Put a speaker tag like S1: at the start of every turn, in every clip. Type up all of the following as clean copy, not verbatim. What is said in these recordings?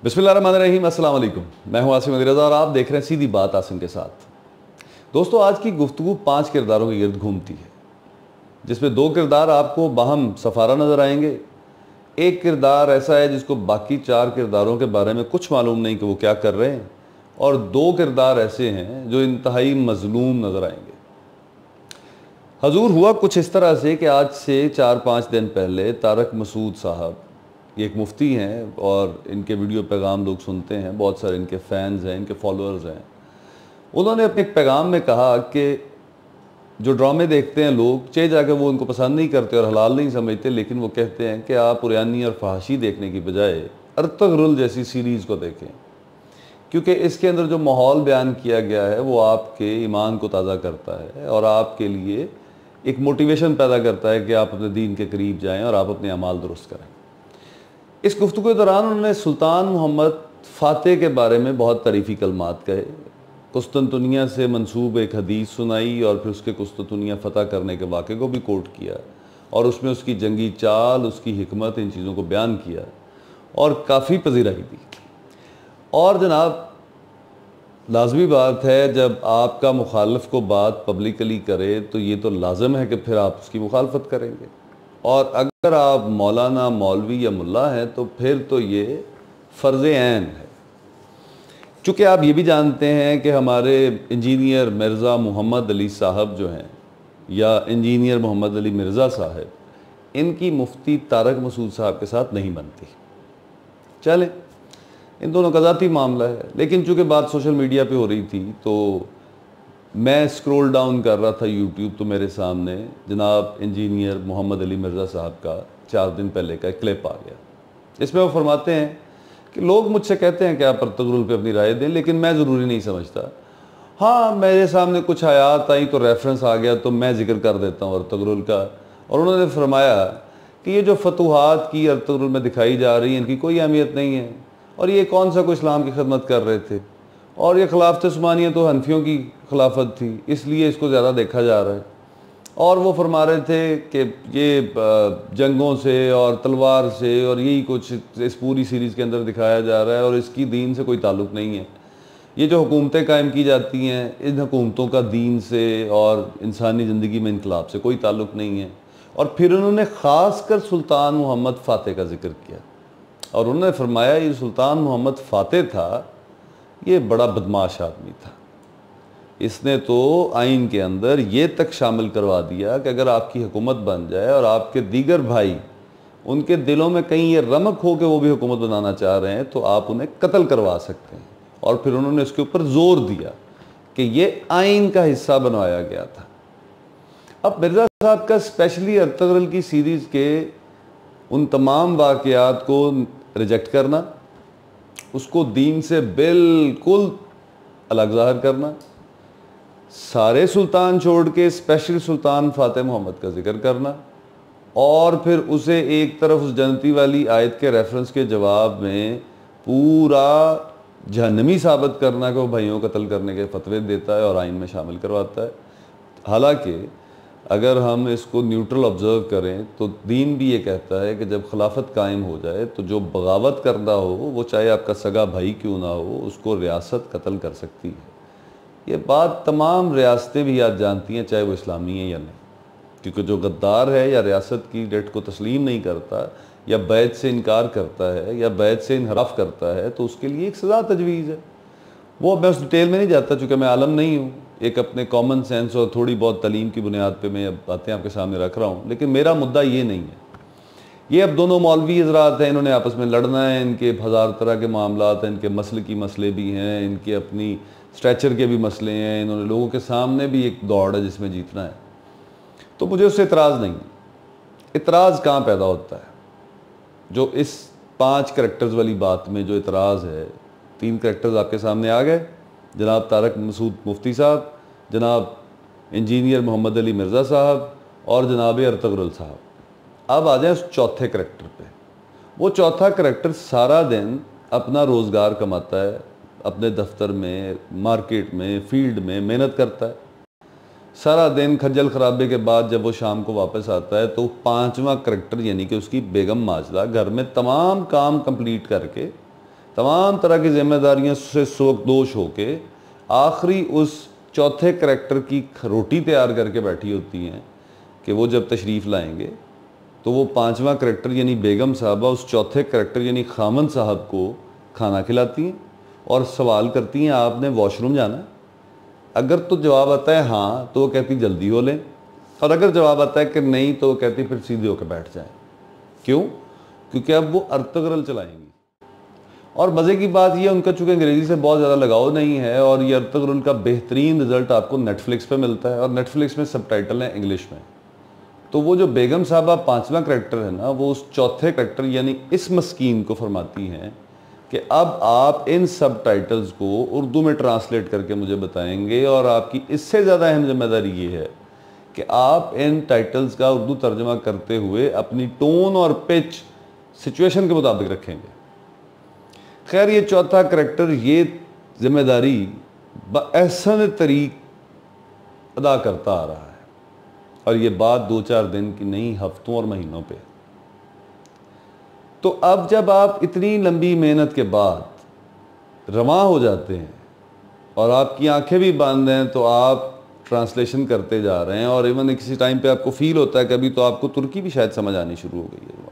S1: बिस्मिल्लाहिर्रहमानिर्रहीम, अस्सलाम वालेकुम। मैं हूं आसिम रज़ा और आप देख रहे हैं सीधी बात आसिम के साथ। दोस्तों, आज की गुफ्तगू 5 किरदारों के गिर्द घूमती है, जिसमें 2 किरदार आपको बाहम सफ़ारा नज़र आएंगे। एक किरदार ऐसा है जिसको बाकी 4 किरदारों के बारे में कुछ मालूम नहीं कि वो क्या कर रहे हैं, और 2 किरदार ऐसे हैं जो इंतहाई मज़लूम नज़र आएंगे। हजूर हुआ कुछ इस तरह से कि आज से 4-5 दिन पहले तारक मसूद साहब, ये एक मुफ्ती हैं और इनके वीडियो पैगाम लोग सुनते हैं, बहुत सारे इनके फ़ैन्स हैं, इनके फॉलोअर्स हैं। उन्होंने अपने एक पैगाम में कहा कि जो ड्रामे देखते हैं लोग, चाहे जाकर वो उनको पसंद नहीं करते और हलाल नहीं समझते, लेकिन वो कहते हैं कि आप उरयानी और फहाशी देखने की बजाय अर्तुगरुल जैसी सीरीज़ को देखें, क्योंकि इसके अंदर जो माहौल बयान किया गया है वो आपके ईमान को ताज़ा करता है और आपके लिए एक मोटिवेशन पैदा करता है कि आप अपने दीन के करीब जाएँ और आप अपने अमाल दुरुस्त करें। इस गुफ्तगू के दौरान उन्होंने सुल्तान मोहम्मद फ़ातेह के बारे में बहुत तारीफ़ी कलमात कहे, कुस्तुनतुनिया से मंसूब एक हदीस सुनाई और फिर उसके कुस्तुनतुनिया फ़तह करने के वाक़े को भी कोट किया और उसमें उसकी जंगी चाल, उसकी हिकमत, इन चीज़ों को बयान किया और काफ़ी पजीराई दी। और जनाब, लाजमी बात है, जब आपका मुखालफ को बात पब्लिकली करे तो ये तो लाजम है कि फिर आप उसकी मुखालफत करेंगे, और अगर आप मौलाना, मौलवी या मुल्ला हैं तो फिर तो ये फ़र्ज़ ऐन है। चूँकि आप ये भी जानते हैं कि हमारे इंजीनियर मिर्ज़ा मोहम्मद अली साहब जो हैं, या इंजीनियर मोहम्मद अली मिर्ज़ा साहब, इनकी मुफ्ती तारक मसूद साहब के साथ नहीं बनती। चले, इन दोनों का ज़ाती मामला है, लेकिन चूँकि बात सोशल मीडिया पे हो रही थी तो मैं स्क्रॉल डाउन कर रहा था यूट्यूब, तो मेरे सामने जनाब इंजीनियर मोहम्मद अली मिर्ज़ा साहब का 4 दिन पहले का एक क्लिप आ गया। इसमें वो फरमाते हैं कि लोग मुझसे कहते हैं कि आप अर्तुगरुल पे अपनी राय दें, लेकिन मैं ज़रूरी नहीं समझता। हाँ, मेरे सामने कुछ आयात आई तो रेफरेंस आ गया तो मैं जिक्र कर देता हूँ अर्तुगरुल का। और उन्होंने फरमाया कि ये जो फतूहात की अर्तुगरुल में दिखाई जा रही हैं, इनकी कोई अहमियत नहीं है, और ये कौन सा कोई इस्लाम की खिदमत कर रहे थे, और ये खिलाफत उस्मानिया तो हनफियों की खिलाफत थी, इसलिए इसको ज़्यादा देखा जा रहा है। और वो फरमा रहे थे कि ये जंगों से और तलवार से और यही कुछ इस पूरी सीरीज़ के अंदर दिखाया जा रहा है, और इसकी दीन से कोई ताल्लुक़ नहीं है। ये जो हुकूमतें कायम की जाती हैं, इन हुकूमतों का दीन से और इंसानी ज़िंदगी में इनकलाब से कोई ताल्लुक़ नहीं है। और फिर उन्होंने ख़ास कर सुल्तान मोहम्मद फ़ातेह का जिक्र किया और उन्होंने फरमाया ये सुल्तान मोहम्मद फ़ातेह था, ये बड़ा बदमाश आदमी था। इसने तो आइन के अंदर ये तक शामिल करवा दिया कि अगर आपकी हुकूमत बन जाए और आपके दीगर भाई, उनके दिलों में कहीं ये रमक हो कि वो भी हुकूमत बनाना चाह रहे हैं, तो आप उन्हें कत्ल करवा सकते हैं। और फिर उन्होंने इसके ऊपर जोर दिया कि ये आइन का हिस्सा बनवाया गया था। अब मिर्ज़ा साहब का स्पेशली अर्तुगरुल की सीरीज़ के उन तमाम वाक़यात को रिजेक्ट करना, उसको दीन से बिल्कुल अलग ज़ाहिर करना, सारे सुल्तान छोड़ के स्पेशल सुल्तान फ़ातेह मोहम्मद का जिक्र करना, और फिर उसे एक तरफ उस जन्नती वाली आयत के रेफरेंस के जवाब में पूरा जहन्नमी साबित करना कि वो भाइयों को कत्ल करने के फतवे देता है और आइन में शामिल करवाता है। हालांकि अगर हम इसको न्यूट्रल ऑब्ज़र्व करें तो दीन भी ये कहता है कि जब खिलाफत कायम हो जाए तो जो बगावत करना हो, वो चाहे आपका सगा भाई क्यों ना हो, उसको रियासत कत्ल कर सकती है। ये बात तमाम रियासतें भी आज जानती हैं, चाहे वो इस्लामी है या नहीं, क्योंकि जो गद्दार है या रियासत की डेट को तस्लीम नहीं करता या बैत से इनकार करता है या बैत से इनहराफ करता है, तो उसके लिए एक सज़ा तजवीज़ है। वो मैं उस डिटेल में नहीं जाता, चूँकि मैं आलम नहीं हूँ। एक अपने कॉमन सेंस और थोड़ी बहुत तालीम की बुनियाद पे मैं बातें आपके सामने रख रहा हूँ, लेकिन मेरा मुद्दा ये नहीं है। ये अब दोनों मौलवी हज़रात हैं, इन्होंने आपस में लड़ना है, इनके हज़ार तरह के मामलात हैं, इनके मसल की मसले भी हैं, इनके अपनी स्ट्रेचर के भी मसले हैं, इन्होंने लोगों के सामने भी एक दौड़ है जिसमें जीतना है। तो मुझे उससे इतराज़ नहीं है। इतराज़ कहाँ पैदा होता है? जो इस 5 करैक्टर्स वाली बात में जो इतराज़ है, 3 करैक्टर्स आपके सामने आ गए, जनाब तारक मसूद मुफ्ती साहब, जनाब इंजीनियर मोहम्मद अली मिर्ज़ा साहब और जनाब अर्तुगरुल साहब। अब आ जाए उस चौथे करैक्टर पे। वो चौथा करैक्टर सारा दिन अपना रोज़गार कमाता है, अपने दफ्तर में, मार्केट में, फील्ड में मेहनत करता है सारा दिन। खज्जल खराबे के बाद जब वो शाम को वापस आता है तो 5वां करैक्टर यानी कि उसकी बेगम माजदा घर में तमाम काम कंप्लीट करके तमाम तरह की जिम्मेदारियों से सुबकदोश होके आखिरी उस चौथे करैक्टर की रोटी तैयार करके बैठी होती हैं कि वो जब तशरीफ़ लाएंगे तो वो पांचवा करैक्टर यानी बेगम साहबा उस चौथे करैक्टर यानी खामन साहब को खाना खिलाती हैं और सवाल करती हैं आपने वॉशरूम जाना है? अगर तो जवाब आता है हाँ तो वो कहती जल्दी हो लें, और अगर जवाब आता है कि नहीं तो वो कहती फिर सीधे होकर बैठ जाएं। क्यों? क्योंकि अब वो अर्तगरल चलाएंगी। और मज़े की बात यह उनका चूँकि अंग्रेज़ी से बहुत ज़्यादा लगाव नहीं है और ये अर्तगरल का बेहतरीन रिज़ल्ट आपको नेटफ्लिक्स पे मिलता है और नेटफ्लिक्स में सबटाइटल हैं इंग्लिश में। तो वो जो बेगम साहबा पांचवा करैक्टर है ना, वो उस चौथे करैक्टर यानी इस मस्कीन को फरमाती हैं कि अब आप इन सबटाइटल्स को उर्दू में ट्रांसलेट करके मुझे बताएंगे और आपकी इससे ज़्यादा अहम जिम्मेदारी ये है कि आप इन टाइटल्स का उर्दू तर्जमा करते हुए अपनी टोन और पिच सिचुएशन के मुताबिक रखेंगे। खैर ये चौथा करैक्टर ये जिम्मेदारी बअहसन तरीक अदा करता आ रहा है और ये बात 2-4 दिन की नहीं, हफ्तों और महीनों पे। तो अब जब आप इतनी लंबी मेहनत के बाद रवां हो जाते हैं और आपकी आंखें भी बंद हैं तो आप ट्रांसलेशन करते जा रहे हैं और इवन किसी टाइम पे आपको फील होता है कि अभी तो आपको तुर्की भी शायद समझ आनी शुरू हो गई है।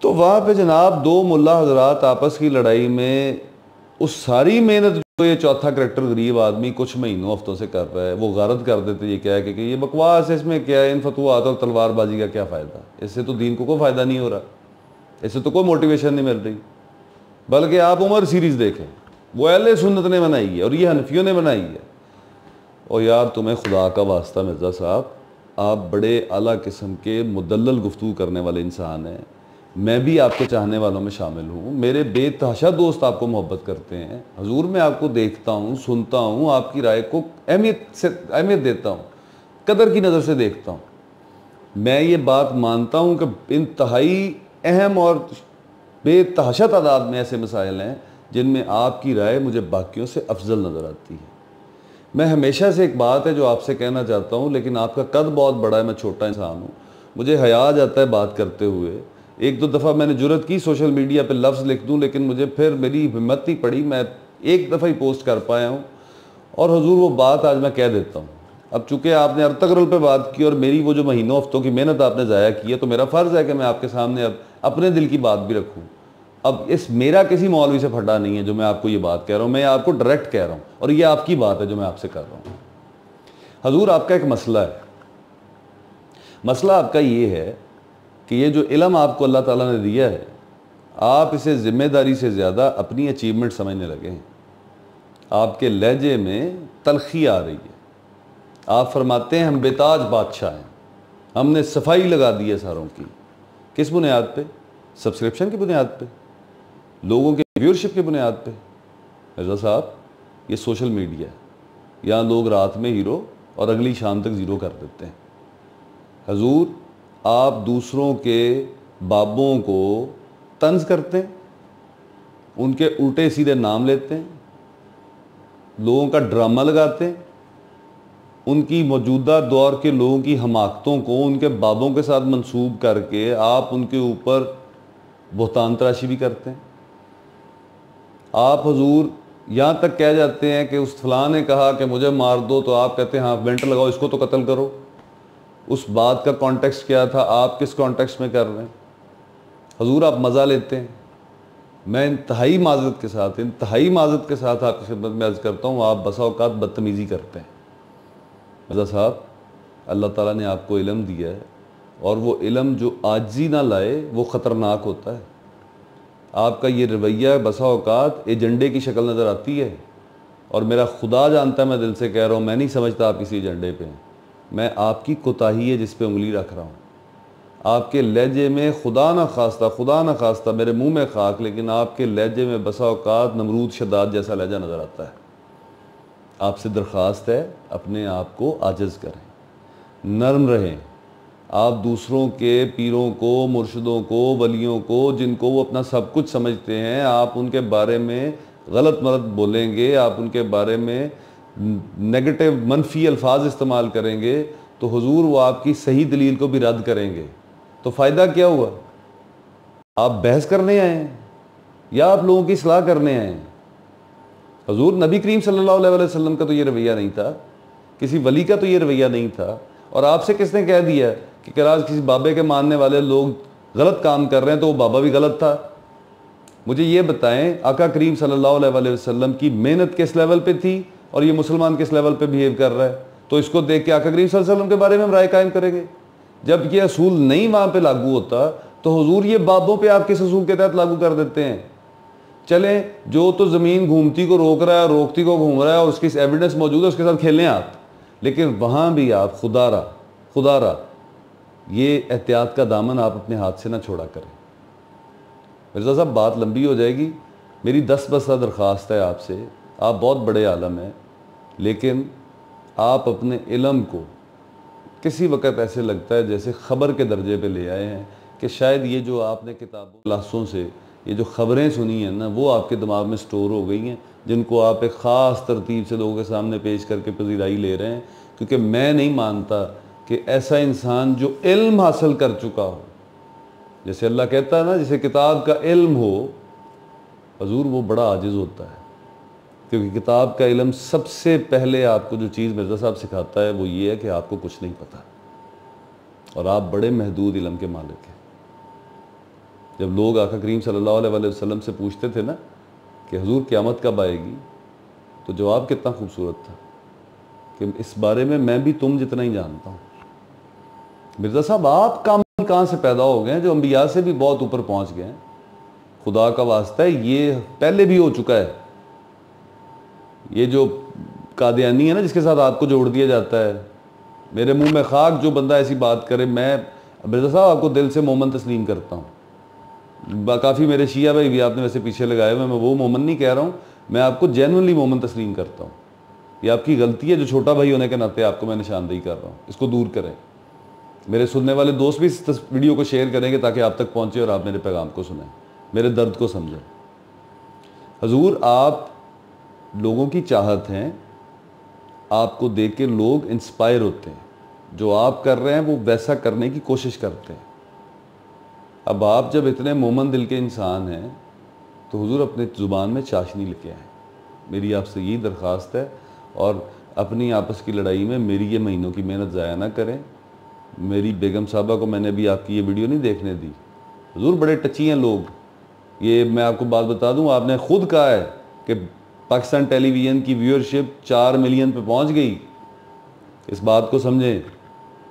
S1: तो वहाँ पे जनाब दो मुल्ला हजरात आपस की लड़ाई में उस सारी मेहनत जो ये चौथा करैक्टर गरीब आदमी कुछ महीनों हफ्तों से कर रहा है वो गारत कर देते ये क्या है कि ये बकवास है, इसमें क्या है, इन फतवात और तलवारबाजी का क्या फ़ायदा, इससे तो दीन को कोई फ़ायदा नहीं हो रहा, इससे तो कोई मोटिवेशन नहीं मिल रही। बल्कि आप उमर सीरीज़ देखें, वो अहले सुन्नत ने बनाई है और ये हनफियों ने बनाई है। और यार तुम्हें खुदा का वास्ता मिर्ज़ा साहब, आप बड़े आला किस्म के मुदल्लल गुफ्तगू करने वाले इंसान हैं, मैं भी आपके चाहने वालों में शामिल हूँ, मेरे बेतहाशा दोस्त आपको मोहब्बत करते हैं। हुजूर मैं आपको देखता हूँ, सुनता हूँ, आपकी राय को अहमियत देता हूँ, कदर की नज़र से देखता हूँ। मैं ये बात मानता हूँ कि इंतहाई अहम और बेतहाशा तादाद में ऐसे मसाइल हैं जिनमें आपकी राय मुझे बाकियों से अफजल नज़र आती है। मैं हमेशा से एक बात है जो आपसे कहना चाहता हूँ, लेकिन आपका कद बहुत बड़ा है, मैं छोटा इंसान हूँ, मुझे हया आ जाता है बात करते हुए। एक दो दफ़ा मैंने जुर्रत की सोशल मीडिया पे लफ्ज़ लिख दूं, लेकिन मुझे फिर मेरी हिम्मत नहीं पड़ी, मैं एक दफ़ा ही पोस्ट कर पाया हूं और हुजूर वो बात आज मैं कह देता हूं। अब चूँकि आपने अर्तगरल पे बात की और मेरी वो जो महीनों हफ्तों की मेहनत आपने ज़ाया की है, तो मेरा फ़र्ज़ है कि मैं आपके सामने अब अपने दिल की बात भी रखूँ। अब इस मेरा किसी मौलवी से फटा नहीं है जो मैं आपको ये बात कह रहा हूँ, मैं आपको डायरेक्ट कह रहा हूँ और ये आपकी बात है जो मैं आपसे कर रहा हूँ। हुजूर आपका एक मसला है, मसला आपका ये है कि ये जो इल्म आपको अल्लाह ताला ने दिया है, आप इसे ज़िम्मेदारी से ज़्यादा अपनी अचीवमेंट समझने लगे हैं। आपके लहजे में तलखी आ रही है, आप फरमाते हैं हम बेताज बादशाह हैं, हमने सफाई लगा दी है सारों की। किस बुनियाद पे? सब्सक्रिप्शन की बुनियाद पे, लोगों के व्यूअरशिप की बुनियाद पे। मिर्ज़ा साहब ये सोशल मीडिया है, यहाँ लोग रात में हीरो और अगली शाम तक ज़ीरो कर देते हैं। हुजूर आप दूसरों के बाबों को तंज करते हैं, उनके उल्टे सीधे नाम लेते हैं, लोगों का ड्रामा लगाते हैं, उनकी मौजूदा दौर के लोगों की हमाकतों को उनके बाबों के साथ मंसूब करके आप उनके ऊपर बुहतान तराशी भी करते हैं। आप हुजूर यहाँ तक कह जाते हैं कि उस फलां ने कहा कि मुझे मार दो, तो आप कहते हैं हाँ वेंट लगाओ, इसको तो कत्ल करो। उस बात का कॉन्टेक्स्ट क्या था, आप किस कॉन्टेक्स्ट में कर रहे हैं? हुजूर आप मज़ा लेते हैं। मैं इंतहाई माज़रत के साथ आपकी खिदमत में अर्ज़ करता हूँ, आप बसा औक़ात बदतमीज़ी करते हैं। मिर्ज़ा साहब अल्लाह ताला ने आपको इल्म दिया है और वो इल्म जो आजिज़ी ना लाए वो ख़तरनाक होता है। आपका ये रवैया बसा औक़ात एजेंडे की शक्ल नज़र आती है और मेरा खुदा जानता है, मैं दिल से कह रहा हूँ, मैं नहीं समझता आप किसी एजेंडे पे हैं। मैं आपकी कोताही है जिस पे उंगली रख रहा हूँ। आपके लहजे में खुदा न खास्ता मेरे मुंह में खाक, लेकिन आपके लहजे में बसा औक़ात नमरूद शद्दाद जैसा लहजा नज़र आता है। आपसे दरख्वास्त है अपने आप को आजिज़ करें, नर्म रहें। आप दूसरों के पीरों को, मुर्शिदों को, वलियों को, जिनको वो अपना सब कुछ समझते हैं, आप उनके बारे में गलत मलत बोलेंगे, आप उनके बारे में नेगेटिव मनफी अल्फाज इस्तेमाल करेंगे, तो हुजूर वो आपकी सही दलील को भी रद्द करेंगे। तो फ़ायदा क्या हुआ? आप बहस करने आए हैं या आप लोगों की सलाह करने आए हैं? हजूर नबी करीम सल्लल्लाहु अलैहि वसल्लम का तो ये रवैया नहीं था, किसी वली का तो ये रवैया नहीं था। और आपसे किसने कह दिया कि आज किसी बाबे के मानने वाले लोग गलत काम कर रहे हैं तो वो बाबा भी गलत था? मुझे ये बताएं, आका करीम सल्लल्लाहु अलैहि वसल्लम की मेहनत किस लेवल पे थी और ये मुसलमान किस लेवल पे बिहेव कर रहा है? तो इसको देख के आका करीम सल्लल्लाहु अलैहि वसल्लम के बारे में हम राय कायम करेंगे। जब ये असूल नहीं वहाँ पे लागू होता तो हुजूर ये बाबों पे आप किस असूल के तहत लागू कर देते हैं? चलें, जो तो ज़मीन घूमती को रोक रहा है, रोकती को घूम रहा है और उसकी एविडेंस मौजूद है, उसके साथ खेलें आप। लेकिन वहाँ भी आप खुदारा ये एहतियात का दामन आप अपने हाथ से ना छोड़ा करें। मिर्ज़ा साहब, बात लंबी हो जाएगी। मेरी 10 बस्ता दरख्वास्त है आपसे, आप बहुत बड़े आलम हैं, लेकिन आप अपने इल्म को किसी वक़्त ऐसे लगता है जैसे ख़बर के दर्जे पे ले आए हैं कि शायद ये जो आपने किताबों क्लासों से ये जो ख़बरें सुनी हैं ना, वो आपके दिमाग में स्टोर हो गई हैं, जिनको आप एक ख़ास तरतीब से लोगों के सामने पेश करके पजीराई ले रहे हैं। क्योंकि मैं नहीं मानता कि ऐसा इंसान जो इल्म हासिल कर चुका हो, जैसे अल्लाह कहता है ना, जैसे किताब का इल्म हो, हजूर वो बड़ा आजिज़ होता है। क्योंकि किताब का इल्म सबसे पहले आपको जो चीज़ मिर्ज़ा साहब सिखाता है वो ये है कि आपको कुछ नहीं पता और आप बड़े महदूद इल्म के मालिक हैं। जब लोग आका करीम सल्लल्लाहु अलैहि वसल्लम से पूछते थे ना कि हुजूर क़यामत कब आएगी, तो जवाब कितना खूबसूरत था कि इस बारे में मैं भी तुम जितना ही जानता हूँ। मिर्ज़ा साहब, आप कामिल कहाँ से पैदा हो गए हैं जो अंबिया से भी बहुत ऊपर पहुँच गए हैं? खुदा का वास्ता है, ये पहले भी हो चुका है। ये जो कादियानी है ना, जिसके साथ आपको जोड़ दिया जाता है, मेरे मुंह में खाक जो बंदा ऐसी बात करे। मैं मिर्ज़ा साहब आपको दिल से मोमन तस्लीम करता हूँ। काफ़ी मेरे शिया भाई भी आपने वैसे पीछे लगाए हुए, मैं वो मोमन नहीं कह रहा हूँ, मैं आपको जेन्युइनली मोमन तस्लीम करता हूँ। ये आपकी गलती है जो छोटा भाई होने के नाते आपको मैं निशानदेही कर रहा हूँ, इसको दूर करें। मेरे सुनने वाले दोस्त भी इस वीडियो को शेयर करेंगे ताकि आप तक पहुँचे और आप मेरे पैगाम को सुनें, मेरे दर्द को समझें। हजूर, आप लोगों की चाहत हैं, आपको देख के लोग इंस्पायर होते हैं, जो आप कर रहे हैं वो वैसा करने की कोशिश करते हैं। अब आप जब इतने मोमन दिल के इंसान हैं तो हुजूर अपने ज़ुबान में चाशनी लेके आए। मेरी आपसे यही दरख्वास्त है, और अपनी आपस की लड़ाई में मेरी ये महीनों की मेहनत ज़ाया ना करें। मेरी बेगम साहबा को मैंने भी आपकी ये वीडियो नहीं देखने दी। हुजूर बड़े टची हैं लोग। ये मैं आपको बात बता दूं, आपने ख़ुद कहा है कि पाकिस्तान टेलीविज़न की व्यूअरशिप 4 मिलियन पे पहुंच गई। इस बात को समझें,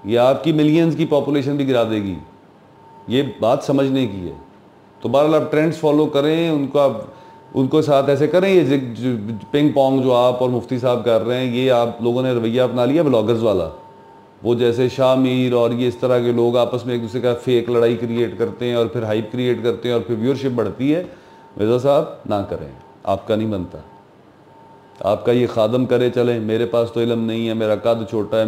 S1: ये आपकी मिलियंस की पॉपुलेशन भी गिरा देगी। ये बात समझने की है। तो बहरहाल आप ट्रेंड्स फॉलो करें, उनको साथ ऐसे करें। ये पिंग पोंग जो आप और मुफ्ती साहब कर रहे हैं, ये आप लोगों ने रवैया अपना लिया ब्लॉगर्स वाला। वो जैसे शाह मीर और ये इस तरह के लोग आपस में एक दूसरे का फेक लड़ाई क्रिएट करते हैं और फिर हाइप क्रिएट करते हैं और फिर व्यूअरशिप बढ़ती है। मिर्ज़ा साहब ना करें, आपका नहीं बनता। आपका ये खादम करे चलें, मेरे पास तो इल्म नहीं है, मेरा कद छोटा है,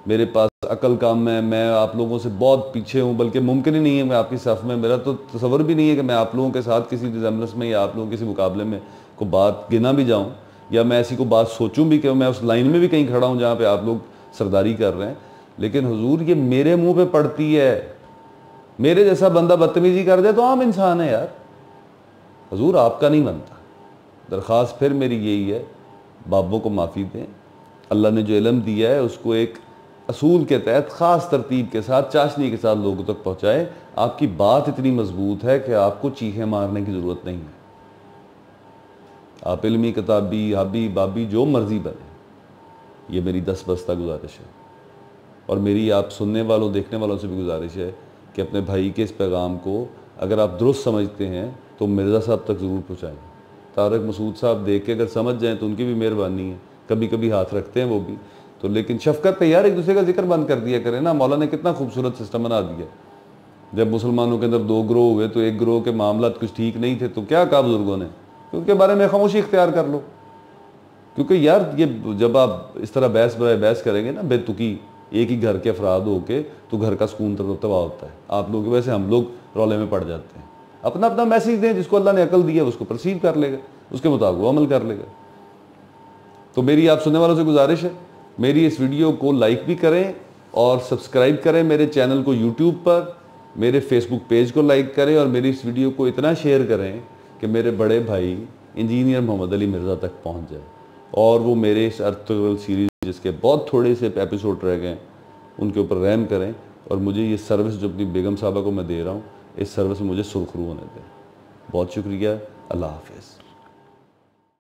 S1: मेरे पास अकल कम है, मैं आप लोगों से बहुत पीछे हूँ, बल्कि मुमकिन ही नहीं है मैं आपकी सफ़ में, मेरा तो तसव्वुर भी नहीं है कि मैं आप लोगों के साथ किसी रिज़ेम्बलेंस में या आप लोगों के किसी मुकाबले में को बात गिना भी जाऊँ, या मैं ऐसी को बात सोचूं भी कि मैं उस लाइन में भी कहीं खड़ा हूँ जहाँ पे आप लोग सरदारी कर रहे हैं। लेकिन हुजूर, ये मेरे मुँह पर पड़ती है। मेरे जैसा बंदा बदतमीज़ी कर दे तो आम इंसान है यार। हुजूर, आपका नहीं बनता। दरख्वास्त फिर मेरी यही है, बाबों को माफ़ी दें। अल्लाह ने जो इल्म दिया है उसको एक असूल के तहत ख़ास तरतीब के साथ, चाशनी के साथ लोगों तक पहुँचाएँ। आपकी बात इतनी मजबूत है कि आपको चीखें मारने की ज़रूरत नहीं है। आप इल्मी, किताबी, हाबी बाबी जो मर्ज़ी बने, ये मेरी 10 बस्ता गुजारिश है। और मेरी आप सुनने वालों, देखने वालों से भी गुजारिश है कि अपने भाई के इस पैगाम को अगर आप दुरुस्त समझते हैं तो मिर्ज़ा साहब तक ज़रूर पहुँचाएँ। तारक मसूद साहब देख के अगर समझ जाएँ तो उनकी भी मेहरबानी है। कभी कभी हाथ रखते हैं वो भी तो, लेकिन शफ़क़त पे यार एक दूसरे का जिक्र बंद कर दिया करें ना। मौला ने कितना खूबसूरत सिस्टम बना दिया। जब मुसलमानों के अंदर 2 ग्रोह हुए तो एक ग्रोह के मामला कुछ ठीक नहीं थे, तो क्या कहा बुजुर्गों ने, उनके बारे में खामोशी इख्तियार कर लो। क्योंकि यार ये जब आप इस तरह बहस करेंगे ना बेतुकी, एक ही घर के अफराद हो के, तो घर का सुकून तबाह होता है। आप लोग वैसे हम लोग रौले में पड़ जाते हैं। अपना अपना मैसेज दें, जिसको अल्लाह ने अकल दी है उसको परसीव कर लेगा, उसके मुताबिक वो अमल कर लेगा। तो मेरी आप सुनने वालों से गुजारिश है, मेरी इस वीडियो को लाइक भी करें और सब्सक्राइब करें मेरे चैनल को यूट्यूब पर, मेरे फेसबुक पेज को लाइक करें और मेरी इस वीडियो को इतना शेयर करें कि मेरे बड़े भाई इंजीनियर मोहम्मद अली मिर्ज़ा तक पहुंच जाए और वो मेरे इस अर्तुगरुल सीरीज़ जिसके बहुत थोड़े से एपिसोड रह गए उनके ऊपर रहम करें और मुझे ये सर्विस जो अपनी बेगम साहबा को मैं दे रहा हूँ इस सर्विस में मुझे सुरखरू होने दें। बहुत शुक्रिया। अल्लाह हाफ़िज़।